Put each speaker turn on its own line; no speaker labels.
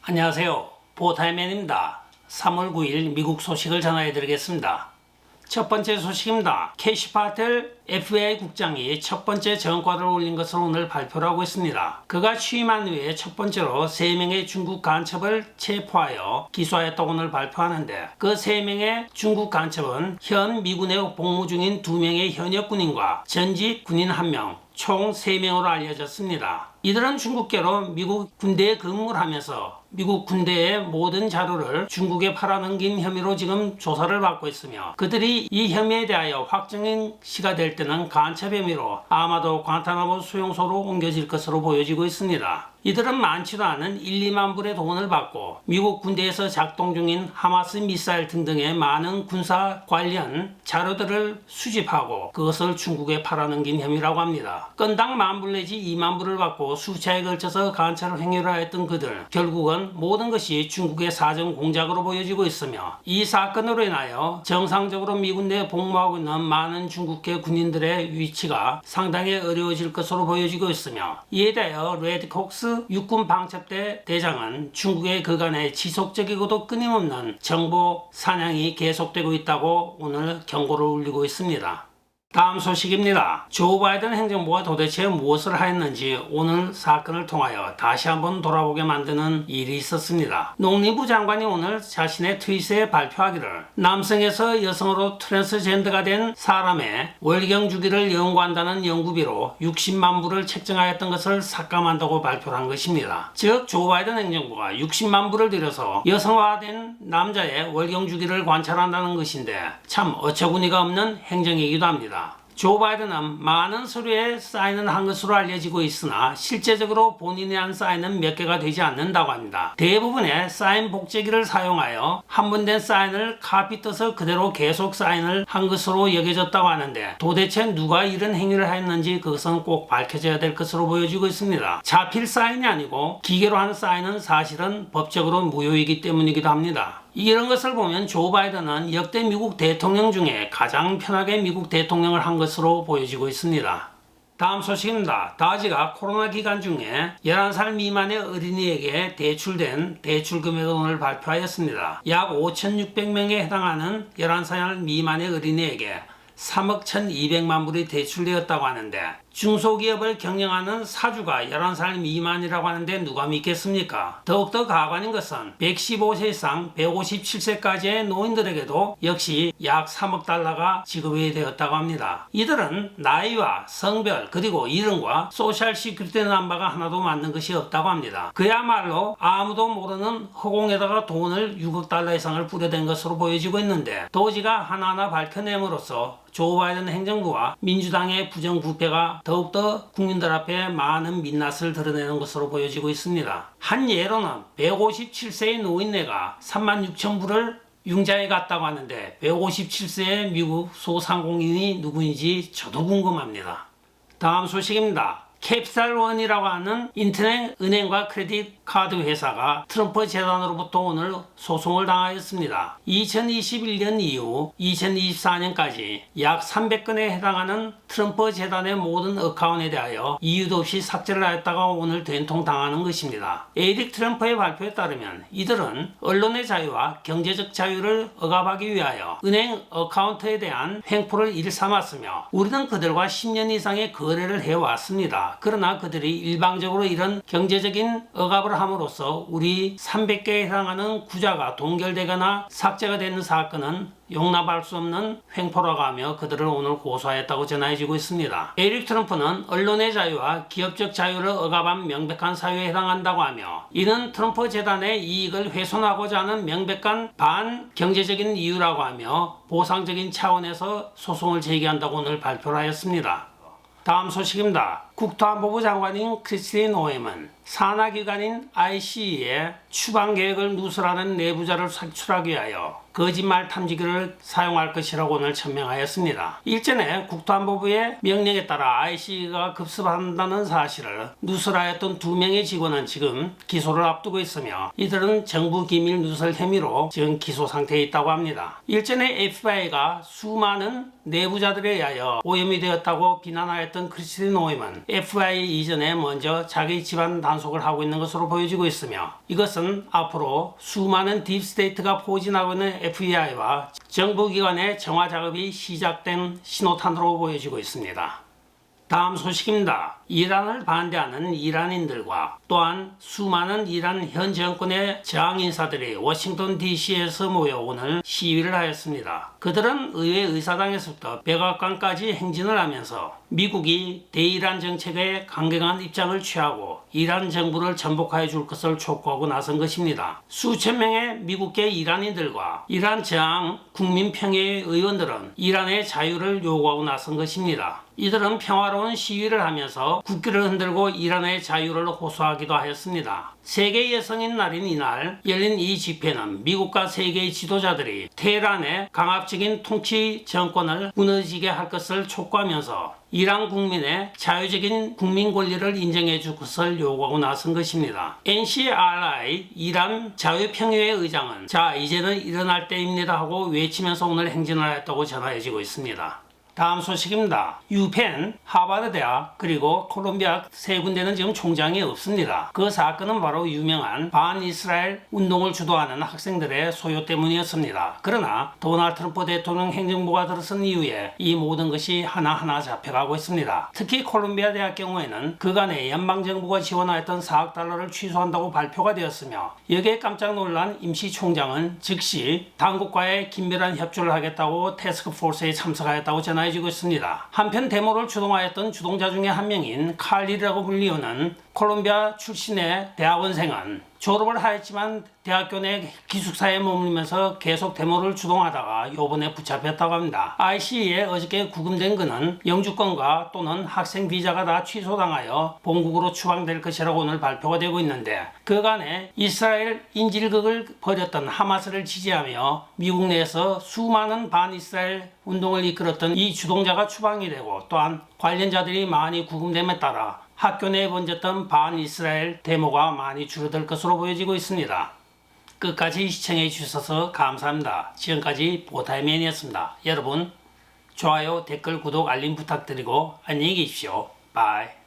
안녕하세요. 보타이맨입니다. 3월 9일 미국 소식을 전해드리겠습니다. 첫 번째 소식입니다. 캐시 파텔 FBI 국장이 첫 번째 전과를 올린 것을 오늘 발표를 하고 있습니다. 그가 취임한 후에 첫 번째로 3명의 중국 간첩을 체포하여 기소하였다고 오늘 발표하는데, 그 3명의 중국 간첩은 현 미군에 복무 중인 2명의 현역 군인과 전직 군인 1명, 총 3명으로 알려졌습니다. 이들은 중국계로 미국 군대에 근무를 하면서 미국 군대의 모든 자료를 중국에 팔아넘긴 혐의로 지금 조사를 받고 있으며, 그들이 이 혐의에 대하여 확정시가 될 때는 간첩 혐의로 아마도 관타나모 수용소로 옮겨질 것으로 보여지고 있습니다. 이들은 많지도 않은 1, 2만 불의 돈을 받고 미국 군대에서 작동 중인 하마스 미사일 등등의 많은 군사 관련 자료들을 수집하고 그것을 중국에 팔아넘긴 혐의라고 합니다. 건당 10,000불 내지 20,000불을 받고 수차에 걸쳐서 간첩 행위를 하였던 그들, 결국은 모든 것이 중국의 사정 공작으로 보여지고 있으며, 이 사건으로 인하여 정상적으로 미군 내에 복무하고 있는 많은 중국계 군인들의 위치가 상당히 어려워질 것으로 보여지고 있으며, 이에 대하여 레드콕스 육군 방첩대 대장은 중국의 그간의 지속적이고도 끊임없는 정보 사냥이 계속되고 있다고 오늘 경고를 울리고 있습니다. 다음 소식입니다. 조 바이든 행정부가 도대체 무엇을 하였는지 오늘 사건을 통하여 다시 한번 돌아보게 만드는 일이 있었습니다. 농림부 장관이 오늘 자신의 트윗에 발표하기를, 남성에서 여성으로 트랜스젠더가 된 사람의 월경 주기를 연구한다는 연구비로 60만 불을 책정하였던 것을 삭감한다고 발표를 한 것입니다. 즉, 조 바이든 행정부가 60만 불을 들여서 여성화된 남자의 월경 주기를 관찰한다는 것인데, 참 어처구니가 없는 행정이기도 합니다. 조 바이든은 많은 서류에 사인은 한 것으로 알려지고 있으나 실제적으로 본인이 한 사인은 몇 개가 되지 않는다고 합니다. 대부분의 사인 복제기를 사용하여 한 번 된 사인을 카피 떠서 그대로 계속 사인을 한 것으로 여겨졌다고 하는데, 도대체 누가 이런 행위를 했는지 그것은 꼭 밝혀져야 될 것으로 보여지고 있습니다. 자필 사인이 아니고 기계로 한 사인은 사실은 법적으로 무효이기 때문이기도 합니다. 이런 것을 보면 조 바이든은 역대 미국 대통령 중에 가장 편하게 미국 대통령을 한 것으로 보여지고 있습니다. 다음 소식입니다. 다지가 코로나 기간 중에 11살 미만의 어린이에게 대출된 대출 금액을 오늘 발표하였습니다. 약 5,600명에 해당하는 11살 미만의 어린이에게 3억 1,200만 불이 대출되었다고 하는데, 중소기업을 경영하는 사주가 11살 미만이라고 하는데 누가 믿겠습니까? 더욱더 가관인 것은 115세 이상 157세까지의 노인들에게도 역시 약 3억 달러가 지급이 되었다고 합니다. 이들은 나이와 성별 그리고 이름과 소셜 시큐리티 넘버가 하나도 맞는 것이 없다고 합니다. 그야말로 아무도 모르는 허공에다가 돈을 6억 달러 이상을 뿌려댄 것으로 보여지고 있는데, 도지가 하나하나 밝혀냄으로써 조 바이든 행정부와 민주당의 부정부패가 더욱더 국민들 앞에 많은 민낯을 드러내는 것으로 보여지고 있습니다. 한 예로는 157세의 노인네가 36,000불을 융자해 갔다고 하는데, 157세의 미국 소상공인이 누구인지 저도 궁금합니다. 다음 소식입니다. 캡살원이라고 하는 인터넷 은행과 크레딧 카드 회사가 트럼프 재단으로부터 오늘 소송을 당하였습니다. 2021년 이후 2024년까지 약 300건에 해당하는 트럼프 재단의 모든 어카운트에 대하여 이유도 없이 삭제를 하였다가 오늘 된통당하는 것입니다. 에릭 트럼프의 발표에 따르면 이들은 언론의 자유와 경제적 자유를 억압하기 위하여 은행 어카운트에 대한 횡포를 일삼았으며, 우리는 그들과 10년 이상의 거래를 해왔습니다. 그러나 그들이 일방적으로 이런 경제적인 억압을 함으로써 우리 300개에 해당하는 구자가 동결되거나 삭제가 되는 사건은 용납할 수 없는 횡포라고 하며 그들을 오늘 고소하였다고 전해지고 있습니다. 에릭 트럼프는 언론의 자유와 기업적 자유를 억압한 명백한 사유에 해당한다고 하며, 이는 트럼프 재단의 이익을 훼손하고자 하는 명백한 반경제적인 이유라고 하며 보상적인 차원에서 소송을 제기한다고 오늘 발표를 하였습니다. 다음 소식입니다. 국토안보부 장관인 크리스틴 노엠은 산하기관인 ICE의 추방 계획을 누설하는 내부자를 색출하기 위하여 거짓말 탐지기를 사용할 것이라고 오늘 천명하였습니다. 일전에 국토안보부의 명령에 따라 ICE가 급습한다는 사실을 누설하였던 2명의 직원은 지금 기소를 앞두고 있으며, 이들은 정부 기밀 누설 혐의로 지금 기소 상태에 있다고 합니다. 일전에 FBI가 수많은 내부자들에 의하여 오염이 되었다고 비난하였던 크리스틴 노엠은 FBI 이전에 먼저 자기 집안 단속을 하고 있는 것으로 보여지고 있으며 이것은 앞으로 수많은 딥스테이트가 포진하고 있는 FBI와 정부기관의 정화 작업이 시작된 신호탄으로 보여지고 있습니다. 다음 소식입니다. 이란을 반대하는 이란인들과 또한 수많은 이란 현 정권의 저항 인사들이 워싱턴 DC에서 모여 오늘 시위를 하였습니다. 그들은 의회 의사당에서부터 백악관까지 행진을 하면서 미국이 대이란 정책에 강경한 입장을 취하고 이란 정부를 전복하여 줄 것을 촉구하고 나선 것입니다. 수천 명의 미국계 이란인들과 이란 저항 국민평화의 의원들은 이란의 자유를 요구하고 나선 것입니다. 이들은 평화로운 시위를 하면서 국기를 흔들고 이란의 자유를 호소하기도 하였습니다. 세계 여성인 날인 이날 열린 이 집회는 미국과 세계의 지도자들이 테헤란의 강압적인 통치 정권을 무너지게 할 것을 촉구하면서 이란 국민의 자유적인 국민 권리를 인정해 줄 것을 요구하고 나선 것입니다. NCRI 이란 자유평화회 의장은 자 이제는 일어날 때입니다 하고 외치면서 오늘 행진을 하였다고 전해지고 있습니다. 다음 소식입니다. 유펜, 하버드대학 그리고 콜롬비아 세 군데는 지금 총장이 없습니다. 그 사건은 바로 유명한 반이스라엘 운동을 주도하는 학생들의 소요 때문이었습니다. 그러나 도널드 트럼프 대통령 행정부가 들어선 이후에 이 모든 것이 하나하나 잡혀가고 있습니다. 특히 콜롬비아 대학 경우에는 그간에 연방정부가 지원하였던 4억 달러를 취소한다고 발표가 되었으며 여기에 깜짝 놀란 임시총장은 즉시 당국과의 긴밀한 협조를 하겠다고 태스크포스에 참석하였다고 전해지고 있습니다. 한편 데모를 주동하였던 주동자 중에 한 명인 칼리라고 불리우는 콜롬비아 출신의 대학원생은 졸업을 하였지만 대학교 내 기숙사에 머물면서 계속 데모를 주동하다가 요번에 붙잡혔다고 합니다. ICE에 어저께 구금된 그는 영주권과 또는 학생 비자가 다 취소당하여 본국으로 추방될 것이라고 오늘 발표가 되고 있는데 그간에 이스라엘 인질극을 벌였던 하마스를 지지하며 미국 내에서 수많은 반이스라엘 운동을 이끌었던 이 주동자가 추방이 되고 또한 관련자들이 많이 구금됨에 따라 학교 내에 번졌던 반이스라엘 데모가 많이 줄어들 것으로 보여지고 있습니다. 끝까지 시청해 주셔서 감사합니다. 지금까지 보타이맨이었습니다. 여러분 좋아요, 댓글, 구독, 알림 부탁드리고 안녕히 계십시오. 바이.